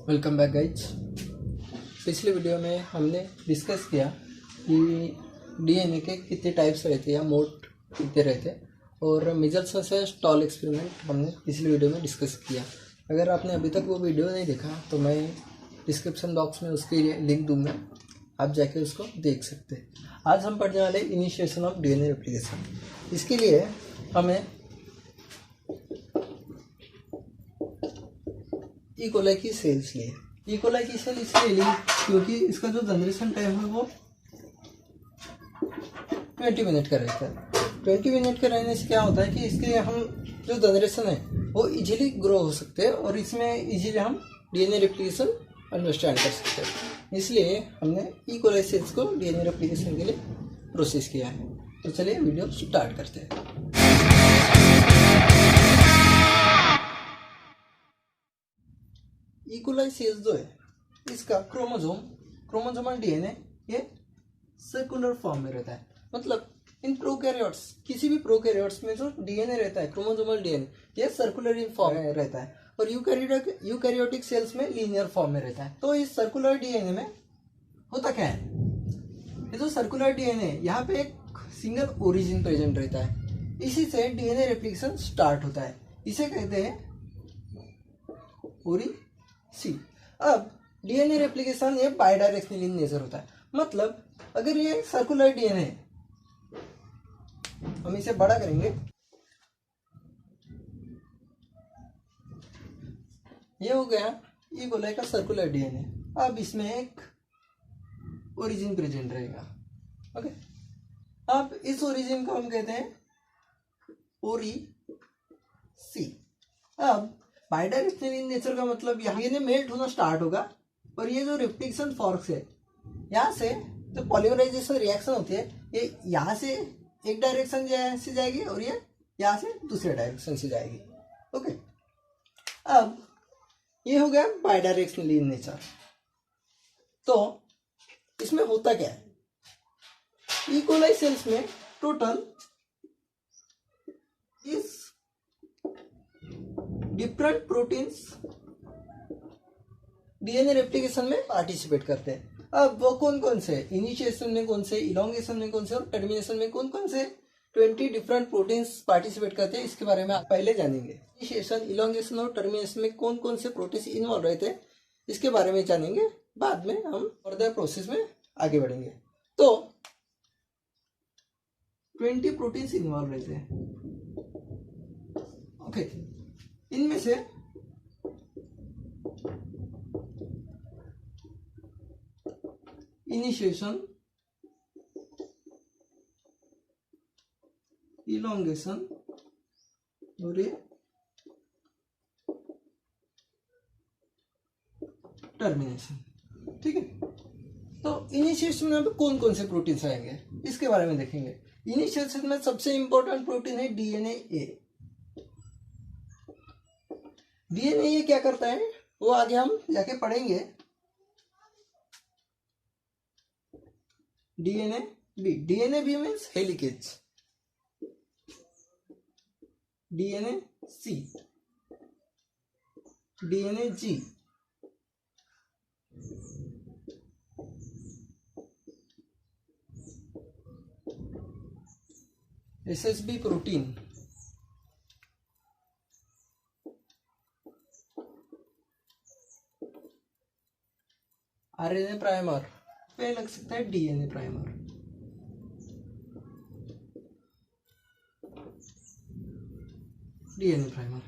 Welcome back guys. पिछले video में हमने डिस्कस किया कि डीएनए के कितने टाइप्स रहते हैं या मोड कितने रहते हैं, और मिजल्स से स्टॉल एक्सपेरिमेंट हमने पिछले वीडियो में डिस्कस किया। अगर आपने अभी तक वो वीडियो नहीं देखा तो मैं डिस्क्रिप्शन बॉक्स में उसकी लिंक दूंगा, आप जाके उसको देख सकते हैं। आज हम पढ़ने वाले इनिशिएशन ऑफ डीएनए रेप्लिकेशन। इसके लिए हमें ई कोलाई की सेल्स लिए। ई कोलाई की सेल इसलिए ली क्योंकि इसका जो जनरेशन टाइम है वो 20 मिनट का रहता है। 20 मिनट का रहने से क्या होता है कि इसके हम जो जनरेशन है वो इजीली ग्रो हो सकते हैं और इसमें इजीली हम डीएनए रेप्लिकेशन अंडरस्टैंड कर सकते हैं। इसलिए हमने ई कोलाई सेल्स को डीएनए रेप्लिकेशन के लिए प्रोसेस किया है। तो चलिए वीडियो स्टार्ट करते हैं। ई कोलाई सेल्स जो है इसका क्रोमोसोम और डीएनए ये सर्कुलर फॉर्म में रहता है। मतलब इन प्रोकैरियोट्स, किसी भी प्रोकैरियोट्स में जो डीएनए रहता है, क्रोमोसोमल डीएनए, ये सर्कुलर इन फॉर्म में रहता है और यूकैरियोटिक सेल्स में लीनियर फॉर्म में रहता है। तो इस सर्कुलर डीएनए में होता क्या है, ये जो सर्कुलर डीएनए यहाँ पे एक सिंगल ओरिजिन प्रेजेंट रहता है। इसी से डीएनए रेप्लिकेशन स्टार्ट होता है। इसे कहते हैं सी। अब डीएनए रेप्लिकेशन ये बाइडायरेक्शनल इन नेचर होता है। मतलब अगर ये सर्कुलर डीएनए, हम इसे बड़ा करेंगे, ये हो गया ई कोलाई का सर्कुलर डीएनए। अब इसमें एक ओरिजिन प्रेजेंट रहेगा। ओके, अब इस ओरिजिन को हम कहते हैं ओरी सी। अब बाइडायरेक्शनल इन नेचर का मतलब यहाँ ये मेल्ट होना स्टार्ट होगा और ये जो रेप्लिकेशन फॉर्क्स है, यहाँ से जो पॉलीमराइजेशन रिएक्शन होती है, ये यहाँ से एक डायरेक्शन से जाएगी और ये यहाँ से दूसरे डायरेक्शन से जाएगी। ओके, अब ये हो गया बाइडायरेक्शनल इन नेचर। तो इसमें होता क्या है, ई कोलाई सेल्स में टोटल इस डिफरेंट प्रोटीन्स डीएनए रेप्लिकेशन में पार्टिसिपेट करते हैं। अब वो कौन कौन से, इनिशिएशन में कौन से, इलोंगेशन में कौन से और टर्मिनेशन में कौन कौन से 20 डिफरेंट प्रोटीन्स पार्टिसिपेट करते हैं, इसके बारे में आप पहले जानेंगे। इनिशिएशन, इलोंगेशन और टर्मिनेशन में कौन कौन से प्रोटीन्स इन्वॉल्व रहते हैं, इसके बारे में जानेंगे। बाद में हम फर्दर प्रोसेस में आगे बढ़ेंगे। तो 20 प्रोटीन्स इन्वॉल्व रहते हैं। ओके, इनमें से इनिशिएशन, इलोंगेशन और ये टर्मिनेशन। ठीक है, तो इनिशिएशन में कौन कौन से प्रोटीन्स आएंगे इसके बारे में देखेंगे। इनिशिएशन में सबसे इंपॉर्टेंट प्रोटीन है डीएनए ए। डीएनए ये क्या करता है वो आगे हम जाके पढ़ेंगे। DNA B means helicase, DNA C, DNA G, SSB protein, RNA primer, पे लग सकता है डीएनए प्राइमर। डीएनए प्राइमर,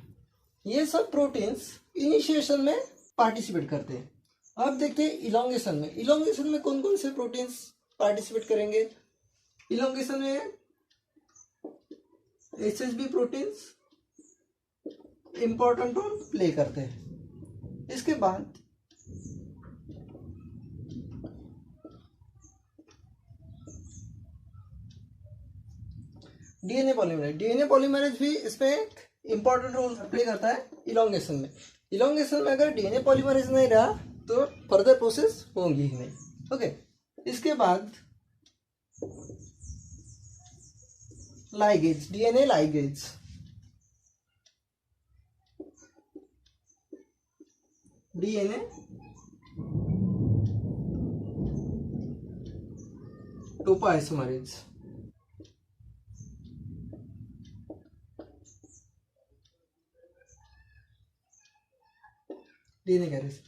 ये सब प्रोटीन्स इनिशिएशन में पार्टिसिपेट करते हैं। अब देखते हैं इलोंगेशन में। इलोंगेशन में कौन कौन से प्रोटीन्स पार्टिसिपेट करेंगे। इलोंगेशन में SSB proteins important role play करते हैं। इसके बाद डीएनए पॉलीमरेज भी इसमें एक इंपॉर्टेंट रोल प्ले करता है इलोंगेशन में। इलोंगेशन में अगर डीएनए पॉलीमरेज नहीं रहा तो फर्दर प्रोसेस होंगी ही नहीं। ओके, इसके बाद ligase, DNA ligase, DNA topoisomerase. DNA carriers,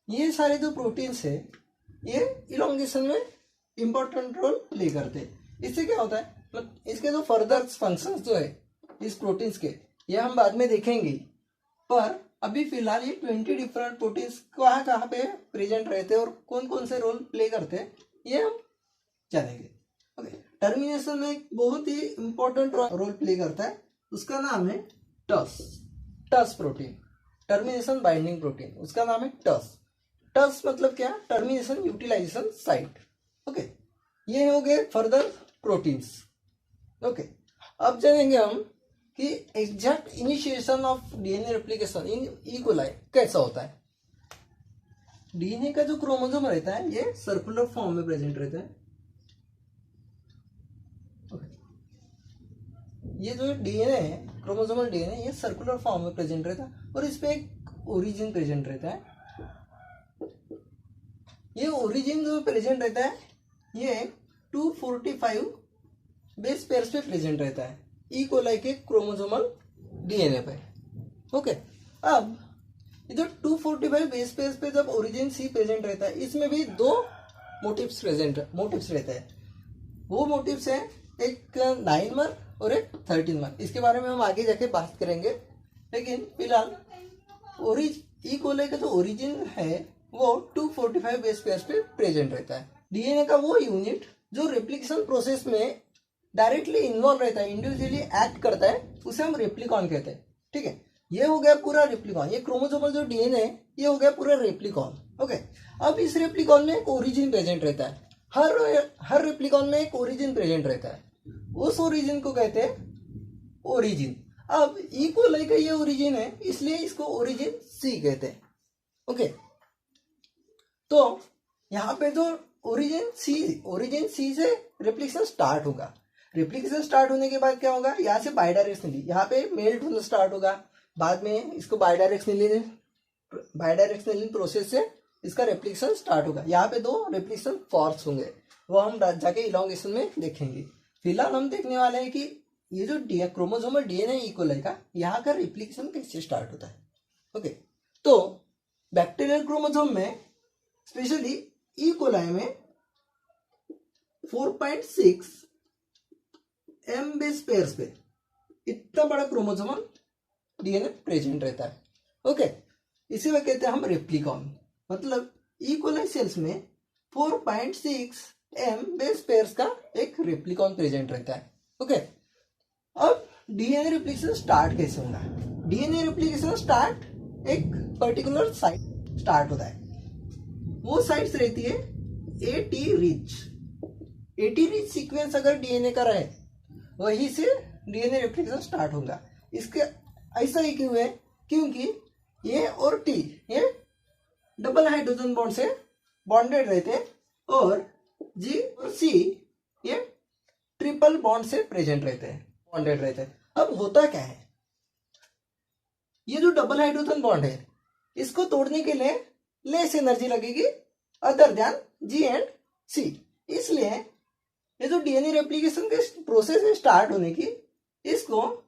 ये सारे जो प्रोटीन्स है ये इलोंगेशन में इंपॉर्टेंट रोल प्ले करते हैं। इससे क्या होता है, मतलब इसके जो फर्दर फंक्शंस जो है इस प्रोटीन्स के, ये हम बाद में देखेंगे, पर अभी फिलहाल ये 20 डिफरेंट प्रोटीन्स कहाँ कहाँ पे प्रेजेंट रहते हैं और कौन कौन से रोल प्ले करते हैं ये हम जानेंगे। ओके, टर्मिनेशन में एक बहुत ही इंपॉर्टेंट रोल प्ले करता है, उसका नाम है टस। टस प्रोटीन, टर्मिनेशन बाइंडिंग प्रोटीन, उसका नाम है टस। टस मतलब क्या, टर्मिनेशन यूटिलाइजेशन साइट। ओके, ये हो गए फर्दर प्रोटीन्स। ओके, अब जानेंगे हम कि exact initiation of DNA replication in E coli कैसा होता है। डीएनए का जो क्रोमोसोम रहता है ये सर्कुलर फॉर्म में प्रेजेंट रहता है। ये जो डीएनए है, क्रोमोसोमल डीएनए, ये सर्कुलर फॉर्म में प्रेजेंट रहता है और इसमें एक ओरिजिन प्रेजेंट रहता है। ये ओरिजिन जो प्रेजेंट रहता है ये 245 बेस पेयर्स पे प्रेजेंट रहता है ई कोलाई के क्रोमोसोमल डीएनए पे। ओके, अब ये जो 245 बेस पेयर्स पे जब ओरिजिन सी प्रेजेंट रहता है, इसमें भी दो मोटिव्स रहते हैं। वो मोटिव्स है एक 9 मर और एक 13 मर। इसके बारे में हम आगे जाके बात करेंगे, लेकिन फिलहाल ई कोलाई का जो ओरिजिन है वो 245 बेस पेयर्स पे प्रेजेंट रहता है। डीएनए का वो यूनिट जो रेप्लिकेशन प्रोसेस में डायरेक्टली इन्वॉल्व रहता है, इंडिविजुअली एक्ट करता है, उसे हम रेप्लिकॉन कहते हैं। ठीक है, ये हो गया पूरा रेप्लिकॉन। ये क्रोमोसोमल जो डीएनए है ये हो गया पूरा रेप्लिकॉन। ओके, अब इस रेप्लिकॉन में एक ओरिजिन प्रेजेंट रहता है। हर रेप्लिकॉन में एक ओरिजिन प्रेजेंट रहता है, उस ओरिजिन को कहते हैं ओरिजिन। अब ई कोलाई का ये ओरिजिन है, इसलिए इसको ओरिजिन सी कहते हैं। ओके, तो यहाँ पे जो ओरिजिन सी से रेप्लिकेशन स्टार्ट होगा। रेप्लिकेशन स्टार्ट होने के बाद क्या होगा, यहाँ से बायडायरेक्शनली यहाँ पे मेल्ट होना स्टार्ट होगा, बाद में इसको बायडायरेक्शनली प्रोसेस से इसका रेप्लिकेशन स्टार्ट होगा। यहाँ पे दो रेप्लिकेशन फॉर्म्स होंगे, वो हम जाके इलॉन्गेशन में देखेंगे। फिलहाल हम देखने वाले हैं कि ये जो क्रोमोसोमल डीएनए ई कोलाई का, यहाँ का रेप्लिकेशन कैसे स्टार्ट होता है। ओके, तो बैक्टीरियल क्रोमोसोम में स्पेशली ई कोलाई में 4.6 एम बेस पेयर्स पे इतना बड़ा क्रोमोसोमल डीएनए प्रेजेंट रहता है। ओके, इसी में कहते हैं हम रेप्लिकॉन। मतलब ई कोलाई सेल्स में 4.6 एम बेस पेयर्स का एक रेप्लिकॉन प्रेजेंट रहता है। ओके, अब डीएनए रेप्लिकेशन स्टार्ट कैसे होगा। डीएनए रेप्लिकेशन स्टार्ट एक पर्टिकुलर साइट स्टार्ट होता है, वो साइट्स रहती है एटी रिच सीक्वेंस अगर डीएनए का रहे वहीं से डीएनए रेप्लिकेशन स्टार्ट होगा। इसके ऐसा ही क्यों है, क्योंकि ए और टी ये डबल हाइड्रोजन बॉन्ड से बॉन्डेड रहते हैं और जी और सी ये ट्रिपल बॉन्ड से प्रेजेंट रहते हैं, बॉन्डेड रहते हैं। अब होता क्या है, ये जो डबल हाइड्रोजन बॉन्ड है इसको तोड़ने के लिए लेस एनर्जी लगेगी अदर देन जी एंड सी। इसलिए ये जो डीएनए रेप्लिकेशन के प्रोसेस है स्टार्ट होने की, इसको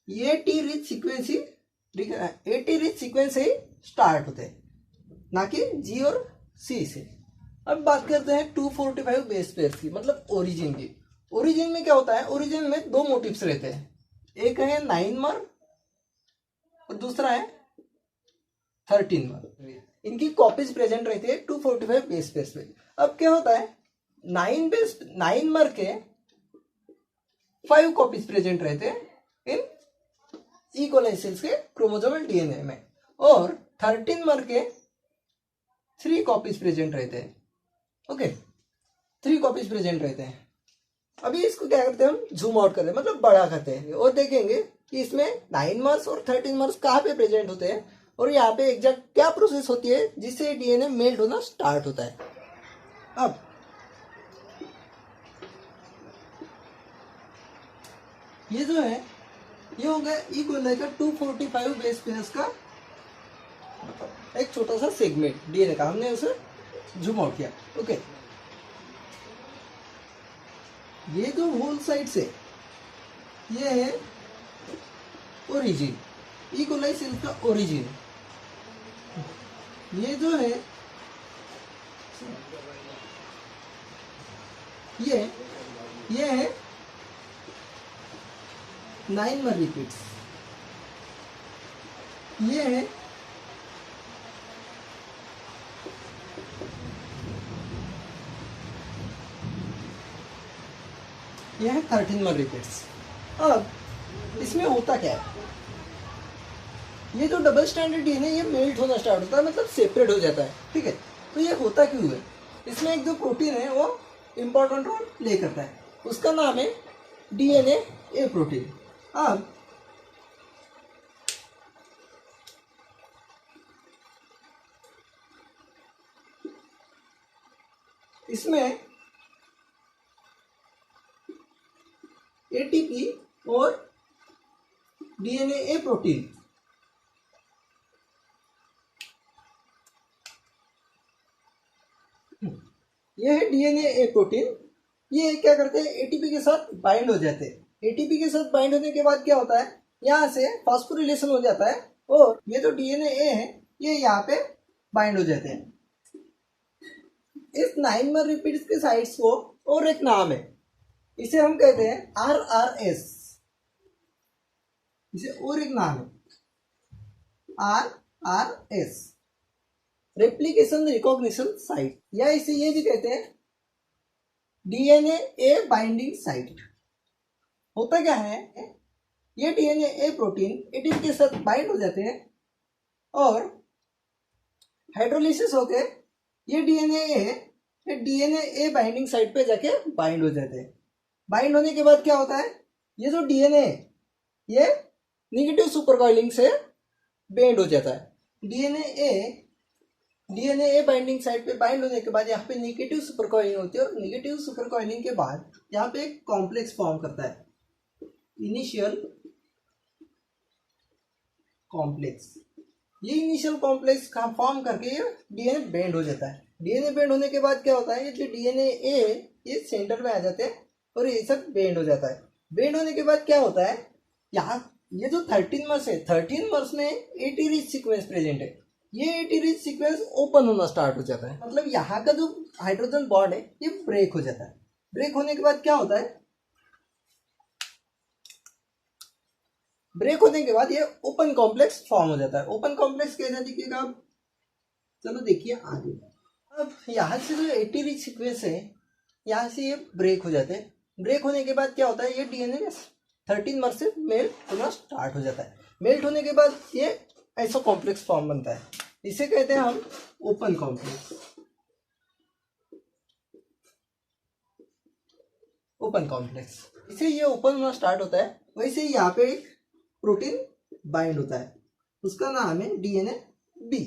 एटी रिच सीक्वेंस से स्टार्ट होते हैं, ना कि जी और सी से। अब बात करते हैं 245 बेस पेयर्स की, मतलब ओरिजिन की। ओरिजिन में क्या होता है, ओरिजिन में दो मोटिव्स रहते हैं, एक है 9 मर और दूसरा है 13 मर। इनकी कॉपीज प्रेजेंट रहती है 245 बेस पेयर्स पे। अब क्या होता है, 9 मर के 5 कॉपीज प्रेजेंट रहते हैं इन ई कोलाई सेल्स के क्रोमोसोमल डीएनए में, और 13 मर के 3 कॉपीज प्रेजेंट रहते हैं। ओके, 3 कॉपीज प्रेजेंट रहते हैं। अभी इसको क्या करते हैं, हम जूम आउट करते हैं, मतलब बड़ा करते हैं और देखेंगे कि इसमें 9 मर्स और 13 मर्स कहाँ पे प्रेजेंट होते हैं और यहाँ पे एग्जैक्ट क्या प्रोसेस होती है जिससे डीएनए मेल्ट होना स्टार्ट होता है। अब ये जो है ये हो गया ई कोलाई का 245 बेस पेयर्स का एक छोटा सा सेगमेंट डीएनए का, हमने उसे जूम आउट किया। ओके, ये जो होल साइड से ये है ओरिजिन, ई कोलाई सेल का ओरिजिन। ये जो है ये है 9 मर रिपीट्स। ये है यह है 13 मर रिपीट्स। अब इसमें होता क्या है, ये जो डबल स्टैंडर्ड डीएनए ये मेल्ट होना स्टार्ट होता है, मतलब सेपरेट हो जाता है। ठीक है, तो ये होता क्यों है, इसमें एक जो प्रोटीन है वो इंपॉर्टेंट रोल प्ले करता है, उसका नाम है डीएनए ए प्रोटीन। अब इसमें एटीपी और डीएनए ए प्रोटीन ये है डीएनए ए प्रोटीन। ये क्या करते हैं, एटीपी के साथ बाइंड हो जाते हैं। एटीपी के साथ बाइंड होने के बाद क्या होता है, यहाँ से फॉस्फोरिलेशन हो जाता है और ये जो डीएनए ए है ये यहाँ पे बाइंड हो जाते हैं। इस 9 मर रिपीट्स के साइट्स को और एक नाम है, इसे हम कहते हैं RRS। इसे और एक नाम है RRS, रेप्लिकेशन रिकॉग्निशन साइट, या इसे ये भी कहते हैं डीएनए ए बाइंडिंग साइट। होता क्या है, ये डीएनए ए प्रोटीन एटीपी के साथ बाइंड हो जाते हैं और हाइड्रोलिसिस होके ये डीएनए ए बाइंडिंग साइट पे जाके बाइंड हो जाते हैं। बाइंड होने के बाद क्या होता है, ये जो डीएनए ये निगेटिव सुपर कॉइलिंग से बेंड हो जाता है। डीएनए ए बाइंडिंग साइट पे बाइंड होने के बाद यहाँ पे निगेटिव सुपर कॉइलिंग होती है और निगेटिव सुपर कॉइलिंग के बाद यहाँ पे एक कॉम्प्लेक्स फॉर्म करता है, इनिशियल कॉम्प्लेक्स। ये इनिशियल कॉम्प्लेक्स का फॉर्म करके ये डीएनए बेंड हो जाता है। डीएनए बेंड होने के बाद क्या होता है, ये जो डीएनए ए ये सेंटर में आ जाते हैं और ये सब बेंड हो जाता है। बेंड होने के बाद क्या होता है, यहाँ ये जो 13 मर्स है, 13 मर्स में एटी रिच सीक्वेंस प्रेजेंट है। ये एटी रिच सीक्वेंस ओपन होना स्टार्ट हो जाता है, मतलब यहाँ का जो हाइड्रोजन बॉन्ड है ये ब्रेक हो जाता है। ब्रेक होने के बाद क्या होता है, ब्रेक होने के बाद ये ओपन कॉम्प्लेक्स फॉर्म हो जाता है। ओपन कॉम्प्लेक्स कैसे दिखेगा आप चलो देखिए आगे। अब यहाँ से जो एटी रिच सीक्वेंस है यहाँ से ये ब्रेक हो जाते हैं। ब्रेक होने के बाद क्या होता है, ये डीएनए 13 मर्स से मेल्ट होना स्टार्ट हो जाता है। मेल्ट होने के बाद ये ऐसा कॉम्प्लेक्स फॉर्म बनता है, इसे कहते हैं हम ओपन कॉम्प्लेक्स। ओपन कॉम्प्लेक्स इसे ये ओपन होना स्टार्ट होता है। वैसे ही यहाँ पे एक प्रोटीन बाइंड होता है, उसका नाम है डीएनए बी।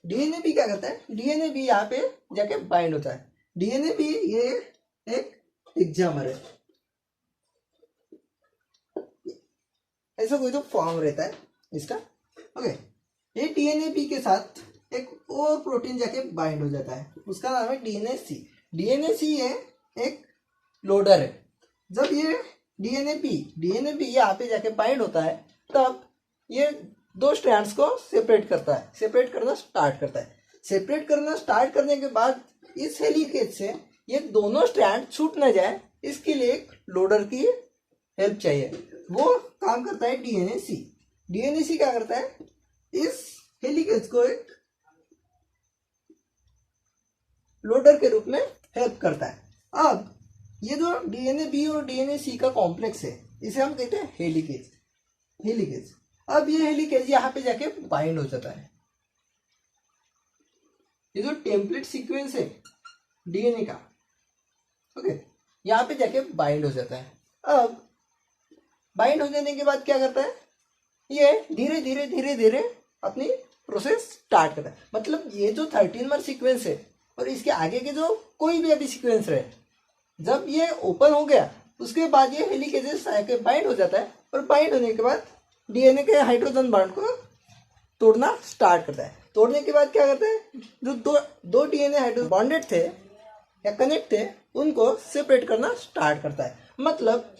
डीएनए बी क्या करता है, डीएनए बी यहाँ पे जाके बाइंड होता है। डीएनए बी ये एक हेक्सामर है, ऐसा कोई तो फॉर्म रहता है इसका। ओके, ये डीएनए बी के साथ एक और प्रोटीन जाके बाइंड हो जाता है, उसका नाम है डीएनए सी। डीएनए सी ये एक लोडर है। जब ये डीएनए बी यहाँ पे जाके बाइंड होता है तब ये दो स्ट्रैंड्स को सेपरेट करता है, सेपरेट करना स्टार्ट करता है। सेपरेट करना स्टार्ट करने के बाद इस हेलिकेज से ये दोनों स्ट्रैंड छूट ना जाए, इसके लिए एक लोडर की हेल्प चाहिए। वो काम करता है डीएनए सी। डीएनए सी क्या करता है, इस हेलिकेज को एक लोडर के रूप में हेल्प करता है। अब ये जो डीएनए बी और डीएनए सी का कॉम्प्लेक्स है इसे हम कहते हैं हेलिकेज। हेलिकेज अब ये हेलिकेज यहाँ पे जाके बाइंड हो जाता है। ये जो टेम्पलेट सीक्वेंस है डीएनए का, ओके, यहाँ पे जाके बाइंड हो जाता है। अब बाइंड हो जाने के बाद क्या करता है, ये धीरे धीरे धीरे धीरे अपनी प्रोसेस स्टार्ट करता है। मतलब ये जो 13 मर सीक्वेंस है और इसके आगे के जो कोई भी अभी सीक्वेंस रहे, जब ये ओपन हो गया उसके बाद ये हेलिकेजेस आके बाइंड हो जाता है और बाइंड होने के बाद डीएनए के हाइड्रोजन बॉन्ड को तोड़ना स्टार्ट करता है। तोड़ने के बाद क्या करता है, जो दो डीएनए हाइड्रोजन बॉन्डेड थे या कनेक्ट थे उनको सेपरेट करना स्टार्ट करता है। मतलब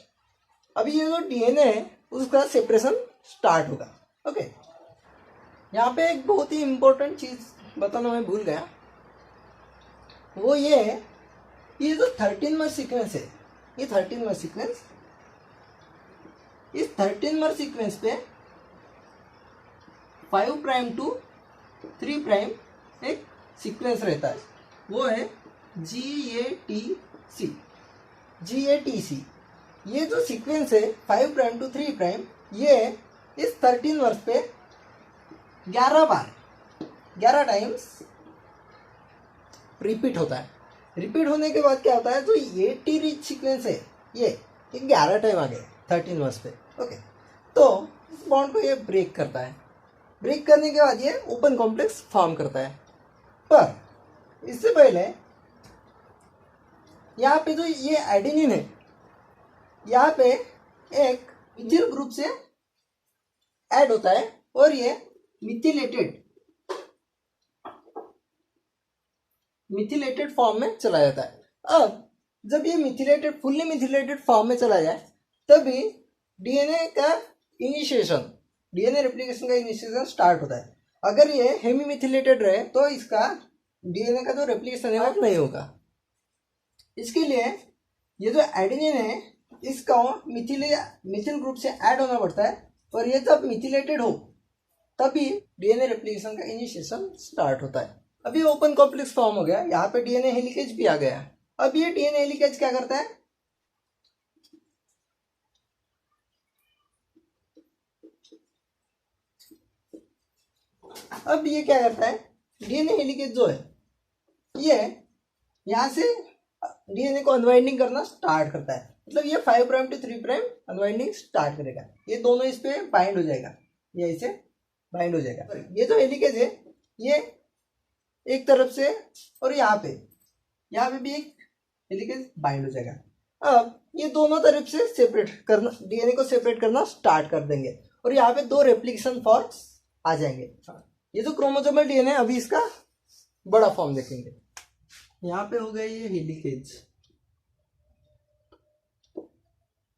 अभी ये जो डीएनए है उसका सेपरेशन स्टार्ट होगा। ओके, यहाँ पे एक बहुत ही इंपॉर्टेंट चीज बताना मैं भूल गया, वो ये है, ये जो 13 सीक्वेंस है, ये 13 सीक्वेंस, इस 13 सीक्वेंस पे 5 प्राइम टू 3 प्राइम एक सीक्वेंस रहता है, वो है GATC। GATC ये जो सीक्वेंस है 5 प्राइम टू 3 प्राइम, ये इस 13 पे 11 बार 11 टाइम्स रिपीट होता है। रिपीट होने के बाद क्या होता है, जो AT रिच सीक्वेंस है ये 11 टाइम आ गए 13 पे। ओके, तो इस बॉन्ड को ये ब्रेक करता है। ब्रेक करने के बाद ये ओपन कॉम्प्लेक्स फॉर्म करता है। पर इससे पहले यहाँ पे जो ये एडेनिन है, यहाँ पे एक मिथिल ग्रुप से ऐड होता है और ये मिथिलेटेड फॉर्म में चला जाता है। अब जब ये मिथिलेटेड फुल्ली मिथिलेटेड फॉर्म में चला जाए तभी डीएनए का इनिशिएशन, डीएनए रेप्लिकेशन का इनिशिएशन स्टार्ट होता है। अगर ये हेमी मिथिलेटेड रहे तो इसका डीएनए का जो रेप्लिकेशन है वो नहीं होगा। इसके लिए ये जो एडेनिन है इसका मिथिल ग्रुप से ऐड होना पड़ता है, और ये जब मिथिलेटेड हो तभी डीएनए रेप्लिकेशन का इनिशिएशन स्टार्ट होता है। अभी ओपन कॉम्प्लेक्स फॉर्म हो गया, यहाँ पे डीएनए हेलिकेज भी आ गया। अब ये डीएनए हेलिकेज क्या करता है, अब ये क्या करता है, डीएनए हेलिकेज जो है ये यहाँ से डीएनए को अनवाइंडिंग करना स्टार्ट करता है। मतलब ये 5 prime to 3 prime unwinding start करेगा, ये दोनों इस पे बाइंड हो जाएगा, ये इसे बाइंड हो जाएगा। ये जो हेलिकेज है ये एक तरफ से और यहाँ पे भी एक हेलिकेज बाइंड हो जाएगा। अब ये दोनों तरफ से सेपरेट करना, डीएनए को सेपरेट करना स्टार्ट कर देंगे और यहाँ पे 2 रेप्लिकेशन फॉर्म्स आ जाएंगे। ये जो क्रोमोसोमल डीएनए, अभी इसका बड़ा फॉर्म देखेंगे। यहाँ पे हो गया ये हेलिकेज,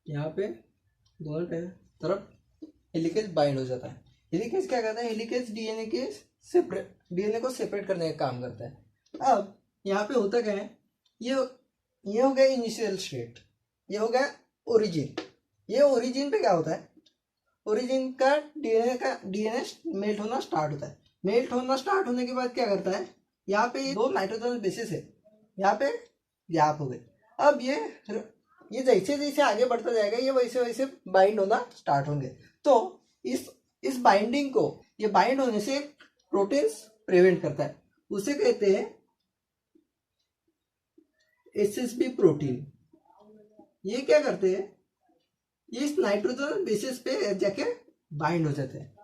यहाँ पे दोनों तरफ हेलिकेज बाइंड हो जाता है। हेलिकेज क्या करता है, हेलिकेज डीएनए को सेपरेट करने का काम करता है। अब यहाँ पे होता क्या है, ये हो गया इनिशियल स्टेट, ये हो गया ओरिजिन। ये ओरिजिन पे क्या होता है, ओरिजिन का डीएनए मेल्ट होना स्टार्ट होता है। मेल्ट होना स्टार्ट होने के बाद क्या करता है, यहाँ पे 2 नाइट्रोजन बेसिस है, यहाँ पे गैप हो गए। अब ये जैसे जैसे आगे बढ़ता जाएगा ये वैसे वैसे बाइंड होना स्टार्ट होंगे। तो इस बाइंडिंग को, ये बाइंड होने से प्रोटीन्स प्रिवेंट करता है, उसे कहते हैं एसएसबी प्रोटीन। ये क्या करते हैं, इस नाइट्रोजन बेसिस पे जाके बाइंड हो जाते हैं।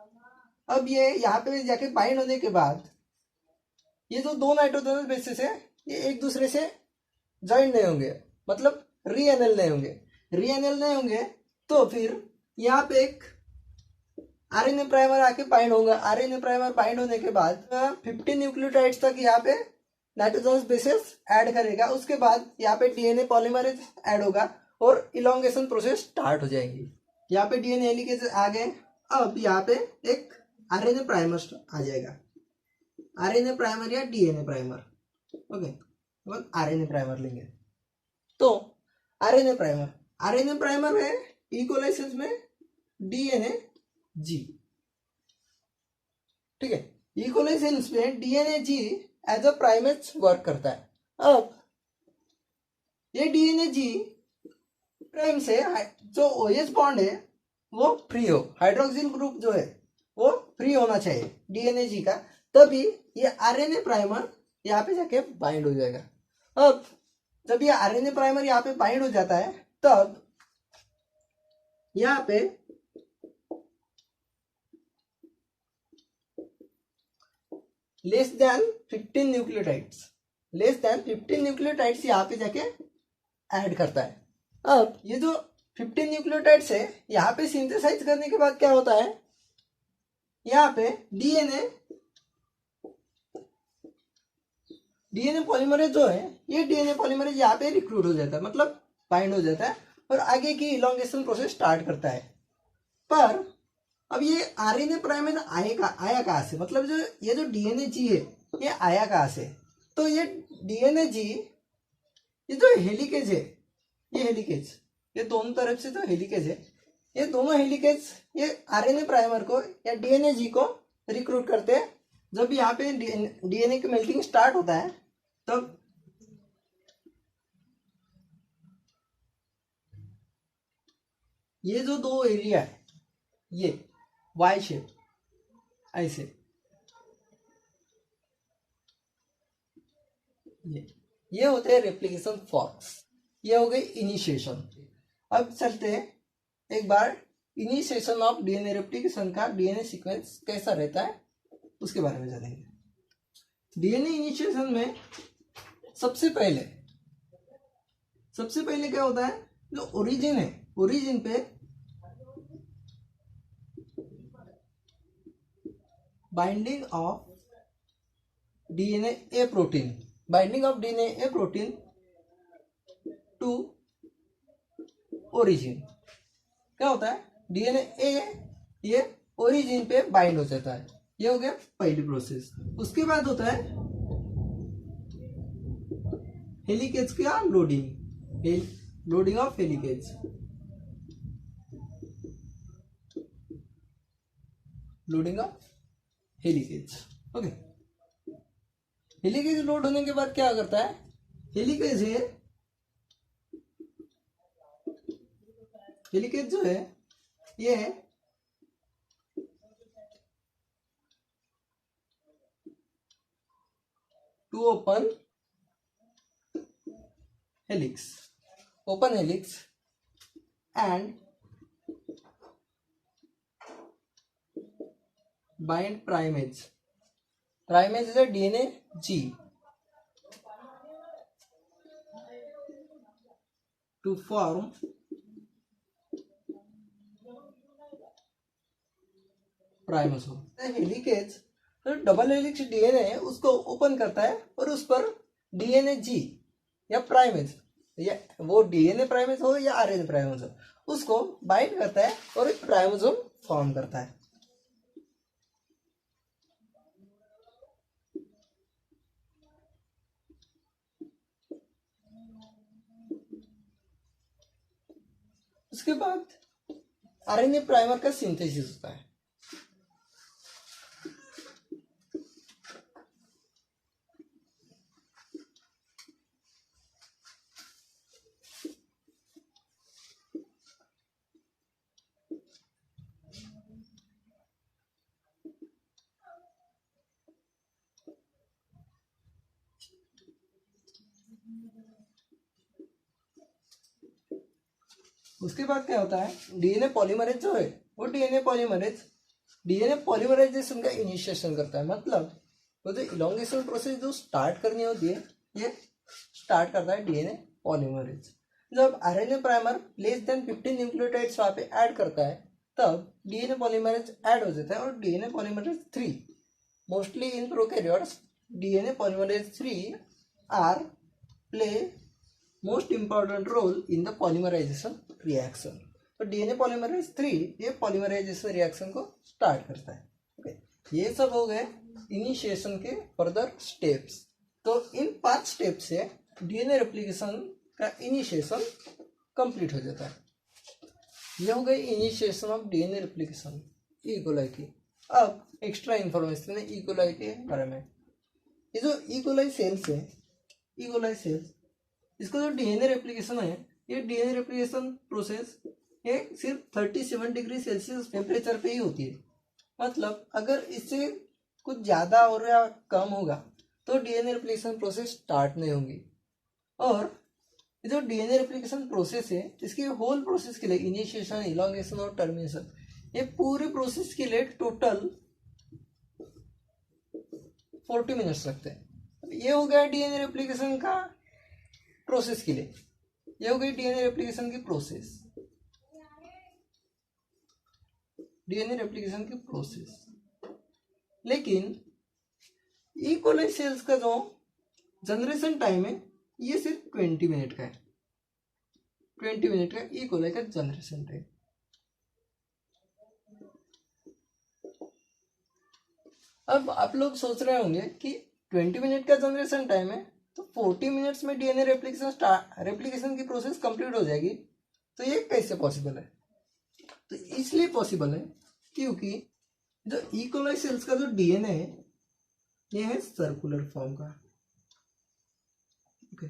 अब ये यहाँ पे जाके बाइंड होने के बाद ये जो 2 नाइट्रोजन बेसिस है ये एक दूसरे से ज्वाइन नहीं होंगे, मतलब रीएनएल नहीं होंगे। तो फिर यहाँ पे एक आरएनए प्राइमर आके बाइंड होगा। आरएनए प्राइमर बाइंड होने के बाद 50 न्यूक्लियोटाइड्स तक यहाँ पे नाइट्रोजन बेसिस ऐड करेगा। उसके बाद यहाँ पे डीएनए पॉलीमरेज ऐड होगा और इलोंगेशन प्रोसेस स्टार्ट हो जाएगी। यहाँ पे डीएनए हेलिकेज आ गए। अब यहाँ पे एक आरएनए प्राइमर आ जाएगा, आरएनए प्राइमर या DNA primer. Okay, RNA primer लेंगे तो आरएनए प्राइमर है इकोलाइसिस में डीएनए जी। ठीक है, इकोलाइसिस में DNA G as a primase work करता है। अब ये डीएनए जी प्राइम से जो ओएच बॉन्ड है वो फ्री हो, हाइड्रोक्सिल ग्रुप जो है वो फ्री होना चाहिए डीएनए जी का, तभी ये आरएनए प्राइमर यहाँ पे जाके बाइंड हो जाएगा। अब जब ये आरएनए प्राइमर यहाँ पे बाइंड हो जाता है तब यहाँ पे लेस देन 15 न्यूक्लियोटाइड्स यहाँ पे जाके ऐड करता है। अब ये जो 15 न्यूक्लियोटाइड्स है यहाँ पे सिंथेसाइज करने के बाद क्या होता है, यहाँ पे डीएनए डीएनए पॉलीमरेज जो है, ये डीएनए पॉलीमरेज यहाँ पे रिक्रूट हो जाता है, मतलब बाइंड हो जाता है और आगे की इलॉन्गेशन प्रोसेस स्टार्ट करता है। पर अब ये आरएनए प्राइमेज आया कहाँ से, मतलब जो ये जो डीएनए जी है ये आया कहाँ से? तो ये डीएनए जी, ये जो हेलिकेज है, ये हेलिकेज, ये दोनों तरफ से जो हेलिकेज है, ये दोनों हेलिकेज ये आरएनए प्राइमर को या डीएनए जी को रिक्रूट करते हैं। जब यहाँ पे डीएनए की मेल्टिंग स्टार्ट होता है तब ये जो दो एरिया है, ये वाई शेप ऐसे, ये होते हैं रेप्लिकेशन फॉर्क्स। ये हो गई इनिशिएशन। अब चलते हैं एक बार इनिशिएशन ऑफ डीएनए रेप्लिकेशन का डीएनए सीक्वेंस कैसा रहता है उसके बारे में जानेंगे। डीएनए इनिशिएशन में सबसे पहले क्या होता है, जो ओरिजिन है, ओरिजिन पे binding of DNA A protein, binding of DNA A protein to origin. क्या होता है, डीएनए ए ये ओरिजिन पे बाइंड हो जाता है। ये हो गया पहली प्रोसेस। उसके बाद होता है हेलिकेज का loading, loading of helicase, loading of helicase. Okay, helicase load होने के बाद क्या करता है, हेलिकेज है, हेलिकेज जो है ये to open helix, open helix and bind primase. Primase is a DNA G to form primosome. Helicase तो डबल हेलिक्स डीएनए है उसको ओपन करता है और उस पर डीएनए जी या प्राइमेज, या वो डीएनए प्राइमेज हो या आरएनए प्राइमेज हो, उसको बाइंड करता है और एक प्राइमोसोम फॉर्म करता है। उसके बाद आरएनए प्राइमर का सिंथेसिस होता है। उसके बाद क्या होता है, डीएनए पॉलीमरेज जो है वो डीएनए पॉलीमराइजेशन का इनिशिएशन करता है। मतलब वो जो इलोंगेशन प्रोसेस जो स्टार्ट करनी होती है ये स्टार्ट करता है डीएनए पॉलीमरेज। जब RNA primer less than 15 nucleotides वहाँ पे ऐड करता है तब डीएनए पॉलीमरेज ऐड हो जाता है और DNA polymerase 3, mostly in prokaryotes DNA polymerase 3 are play most important role in the polymerisation reaction. तो डीएनए पॉलीमरेज 3 ये पॉलीमराइजेशन रिएक्शन को स्टार्ट करता है। ओके, ये सब हो गए इनिशिएशन के फर्दर स्टेप्स। तो इन 5 स्टेप से डीएनए रेप्लिकेशन का इनिशिएशन कंप्लीट हो जाता है। ये हो गई initiation of DNA replication E coli की। अब एक्स्ट्रा इंफॉर्मेशन है ई कोलाई के बारे में। ये जो ई कोलाई सेल्स है, ई कोलाई सेल्स, इसका जो डीएनए रेप्लिकेशन है, ये डीएनए रेप्लिकेशन प्रोसेस ये सिर्फ 37 डिग्री सेल्सियस टेम्परेचर पे ही होती है। मतलब अगर इससे कुछ ज़्यादा और या कम होगा तो डीएनए रेप्लिकेशन प्रोसेस स्टार्ट नहीं होगी। और ये जो डीएनए रेप्लिकेशन प्रोसेस है इसकी होल प्रोसेस के लिए इनिशिएशन, इलॉन्गेशन और टर्मिनेशन, ये पूरे प्रोसेस के लिए टोटल 40 मिनट्स लगते हैं। ये हो गया डीएनए रेप्लिकेशन का प्रोसेस के लिए, ये हो गई डीएनए रेप्लिकेशन की प्रोसेस, डीएनए रेप्लिकेशन की प्रोसेस। लेकिन ई कोलाई सेल्स का जो जनरेशन टाइम है ये सिर्फ 20 मिनट का है, 20 मिनट का ई को लेकर जनरेशन टाइम। अब आप लोग सोच रहे होंगे कि 20 मिनट का जनरेशन टाइम है तो 40 मिनट्स में डीएनए रेप्लिकेशन की प्रोसेस कंप्लीट हो जाएगी, तो ये कैसे पॉसिबल है? तो इसलिए पॉसिबल है क्योंकि जो ई कोलाई सेल्स का जो डीएनए है ये है सर्कुलर फॉर्म का। ओके,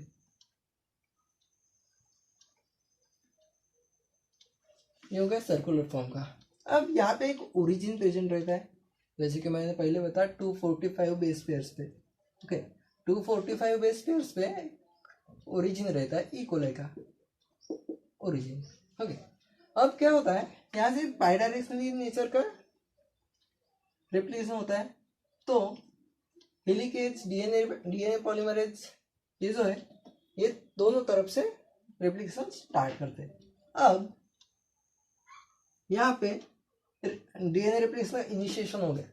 ये हो गया सर्कुलर फॉर्म का। अब यहाँ पे एक ओरिजिन प्रेजेंट रहता है, जैसे कि मैंने पहले बताया 245 बेस पेयर्स पे। ओके, 245 बेस पेयर्स पे ओरिजिन रहता है ई कोलाई का ओरिजिन। ओके, अब क्या होता है यहाँ से बाइडायरेक्शनल नेचर का रेप्लिकेशन होता है, तो हेलिकेज डीएनए पॉलीमरेज ये जो है ये दोनों तरफ से रेप्लिकेशन स्टार्ट करते हैं। अब यहाँ पे डीएनए रेप्लिकेशन इनिशिएशन हो गया,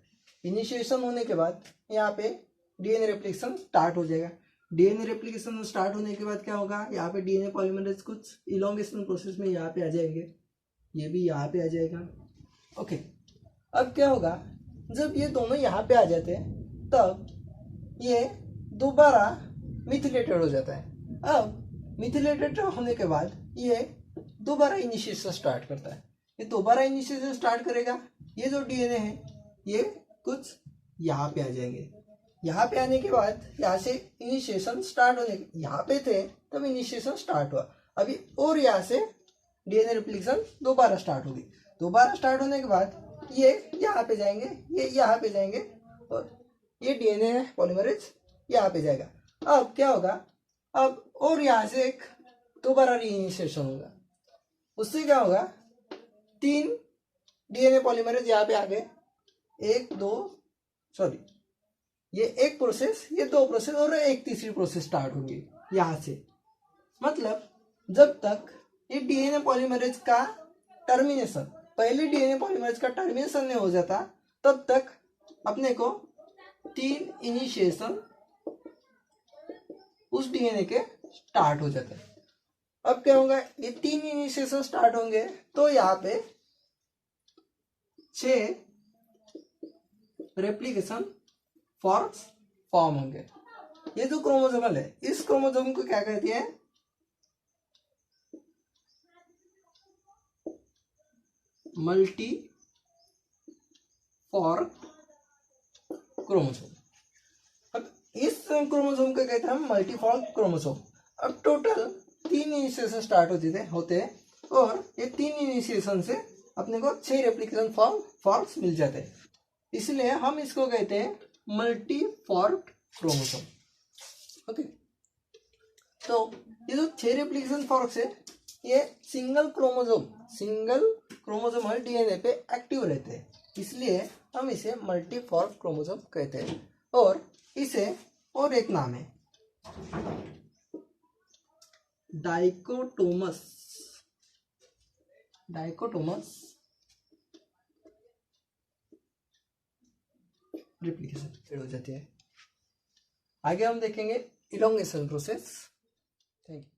इनिशिएशन होने के बाद यहाँ पे डीएनए रेप्लिकेशन स्टार्ट हो जाएगा। डीएनए रेप्लिकेशन स्टार्ट होने के बाद क्या होगा, यहाँ पे डीएनए पॉलीमरेज कुछ इलोंगेशन प्रोसेस में यहाँ पे आ जाएंगे, ये भी यहाँ पे आ जाएगा। ओके, अब क्या होगा, जब ये दोनों यहाँ पे आ जाते हैं तब ये दोबारा मिथिलेटेड हो जाता है। अब मिथिलेटेड होने के बाद ये दोबारा इनिशिएशन स्टार्ट करता है, ये दोबारा इनिशिएशन स्टार्ट करेगा। ये जो डीएनए है ये कुछ यहाँ पे आ जाएंगे, यहाँ पे आने के बाद यहाँ से इनिशिएशन स्टार्ट होने, यहाँ पे थे तब इनिशिएशन स्टार्ट हुआ अभी, और यहाँ से डीएनए रेप्लिकेशन दोबारा स्टार्ट होगी। दोबारा स्टार्ट होने के बाद ये यहाँ पे जाएंगे, ये यहाँ पे जाएंगे और ये डीएनए पॉलीमरेज यहाँ पे जाएगा। अब क्या होगा, अब और यहाँ से एक दोबारा रीइनिशिएशन होगा, उससे क्या होगा 3 डीएनए पॉलीमरेज यहाँ पे आ गए, ये एक प्रोसेस, ये 2 प्रोसेस और एक तीसरी प्रोसेस स्टार्ट होगी यहाँ से। मतलब जब तक ये डीएनए पॉलीमरेज का टर्मिनेशन, पहले डीएनए पॉलीमरेज का टर्मिनेशन नहीं हो जाता तब तक अपने को 3 इनिशिएशन उस डीएनए के स्टार्ट हो जाते हैं। अब क्या होगा, ये 3 इनिशिएशन स्टार्ट होंगे तो यहाँ पे 6 रेप्लिकेशन फॉर्म्स फॉर्म होंगे। ये जो क्रोमोसोमल है इस क्रोमोसोम को क्या कहते हैं, मल्टी फॉर्क क्रोमोसोम। अब इस क्रोमोसोम को कहते हैं मल्टीफॉर्क क्रोमोसोम। अब टोटल 3 इनिशिएशन स्टार्ट होते हैं और ये 3 इनिशिएशन से अपने को 6 रेप्लिकेशन फॉर्म्स मिल जाते हैं, इसलिए हम इसको कहते हैं मल्टीफॉर्क क्रोमोसोम। ओके, तो ये जो 6 रेप्लिकेशन फॉर्म्स है ये सिंगल क्रोमोसोमल डीएनए पे एक्टिव रहते हैं, इसलिए हम इसे मल्टीफॉर्क क्रोमोसोम कहते हैं। और इसे और एक नाम है डाइकोटोमस रेप्लिकेशन हो जाती है। आगे हम देखेंगे इलोंगेशन प्रोसेस। Thank you.